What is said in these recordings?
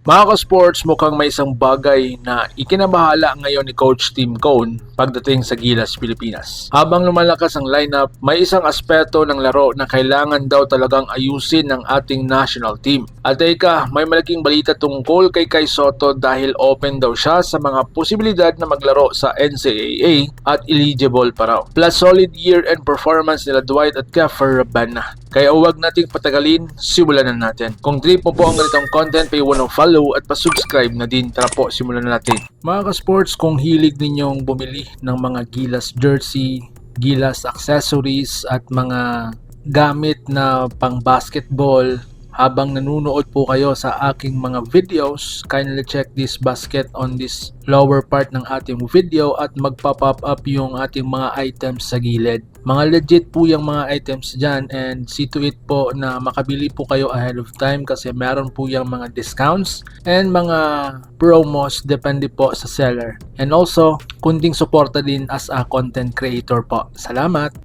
Mga ka-sports, mukhang may isang bagay na ikinabahala ngayon ni Coach Tim Cone pagdating sa Gilas Pilipinas. Habang lumalakas ang lineup, may isang aspeto ng laro na kailangan daw talagang ayusin ng ating national team. At teka, may malaking balita tungkol kay Kai Sotto dahil open daw siya sa mga posibilidad na maglaro sa NCAA at eligible pa raw. Plus solid year-end performance nila Dwight at Keffer Rabana. Kaya huwag nating patagalin, simulan na natin. Kung trip mo po ang ganitong content, follow at pa-subscribe na din. Tara po, simulan na natin. Mga ka-sports, kung hilig ninyong bumili ng mga Gilas jersey, Gilas accessories at mga gamit na pang basketball, habang nanunood po kayo sa aking mga videos, kindly check this basket on this lower part ng ating video at magpa-pop up yung ating mga items sa gilid. Mga legit po yung mga items dyan and see to it po na makabili po kayo ahead of time kasi meron po yung mga discounts and mga promos depende po sa seller. And also, kunting suporta din as a content creator po. Salamat!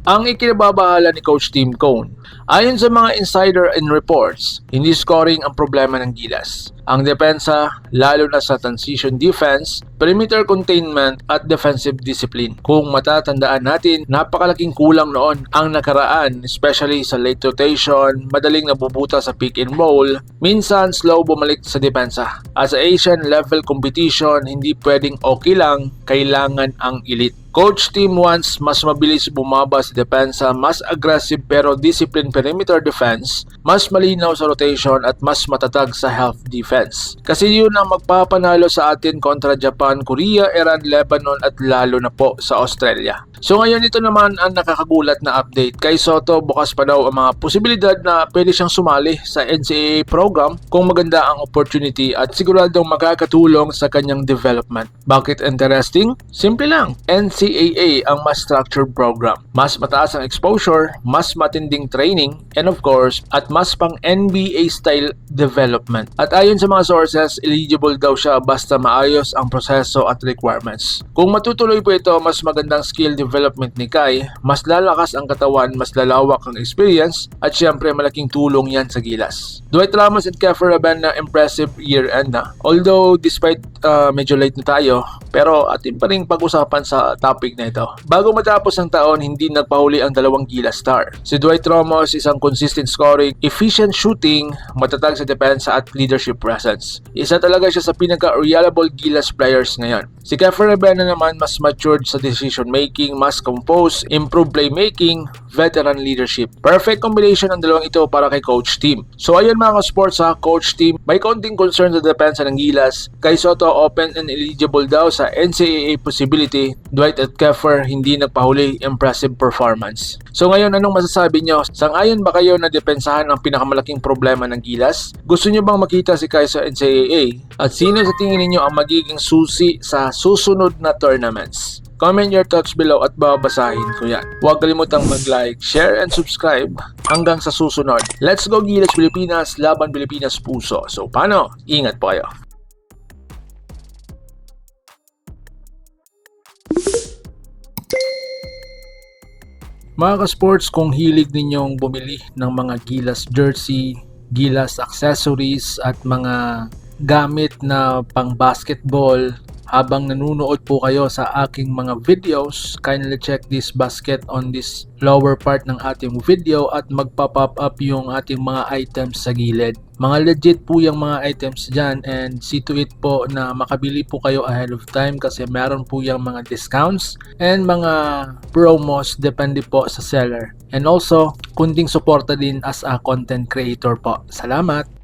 Ang ikinababahala ni Coach Tim Cone. Ayon sa mga insider and reports, hindi scoring ang problema ng Gilas. Ang depensa, lalo na sa transition defense, perimeter containment at defensive discipline. Kung matatandaan natin, napakalaking kulang noon ang nakaraan, especially sa late rotation, madaling nabubuta sa pick and roll, minsan slow bumalik sa depensa. As a Asian level competition, hindi pwedeng okay lang, kailangan ang elite. Coach Tim wants mas mabilis bumaba sa depensa, mas aggressive pero disciplined perimeter defense, mas malinaw sa rotation at mas matatag sa half defense. Kasi yun ang magpapanalo sa atin kontra Japan, Korea, Iran, Lebanon at lalo na po sa Australia. So ngayon ito naman ang nakakagulat na update. Kay Sotto, bukas pa daw ang mga posibilidad na pwede siyang sumali sa NCAA program kung maganda ang opportunity at siguradong makakatulong sa kanyang development. Bakit interesting? Simple lang. NCAA ang mas structured program. Mas mataas ang exposure, mas matinding training, and of course, at mas pang NBA style development. At ayon sa mga sources, eligible daw siya basta maayos ang proseso at requirements. Kung matutuloy po ito, mas magandang skill development ni Kai, mas lalakas ang katawan, mas lalawak ang experience, at syempre malaking tulong yan sa Gilas. Dwight Ramos at Keffer Rabana, impressive year-end na. Although, despite medyo late na tayo, pero atin pa rin pag-usapan sa topic na ito. Bago matapos ang taon, hindi nagpahuli ang dalawang Gilas star. Si Dwight Ramos, isang consistent scoring, efficient shooting, matatag sa depensa at leadership presence. Isa talaga siya sa pinaka-reliable Gilas players ngayon. Si Keffer Rabana naman mas matured sa decision making, mas composed, improved playmaking, veteran leadership. Perfect combination ng dalawang ito para kay Coach Tim. So ayun mga sports ha, Coach Tim, may konting concern sa depensa ng Gilas. Kay Sotto, open and eligible daw sa NCAA possibility. Dwight at Keffer, hindi nagpahuli, impressive performance. So ngayon, anong masasabi nyo? Sang-ayon ba kayo na depensahan ang pinakamalaking problema ng Gilas? Gusto nyo bang makita si Kai sa NCAA? At sino sa tingin ninyo ang magiging susi sa susunod na tournaments? Comment your thoughts below at babasahin ko yan. Huwag kalimutang mag-like, share, and subscribe. Hanggang sa susunod. Let's go Gilas Pilipinas, laban Pilipinas puso. So paano? Ingat po kayo. Mga ka-sports, kung hilig ninyong bumili ng mga Gilas jersey, Gilas accessories at mga gamit na pang basketball, habang nanunood po kayo sa aking mga videos, kindly check this basket on this lower part ng ating video at magpa-pop up yung ating mga items sa gilid. Mga legit po yung mga items dyan and see to it po na makabili po kayo ahead of time kasi meron po yung mga discounts and mga promos depende po sa seller. And also, kunting suporta din as a content creator po. Salamat!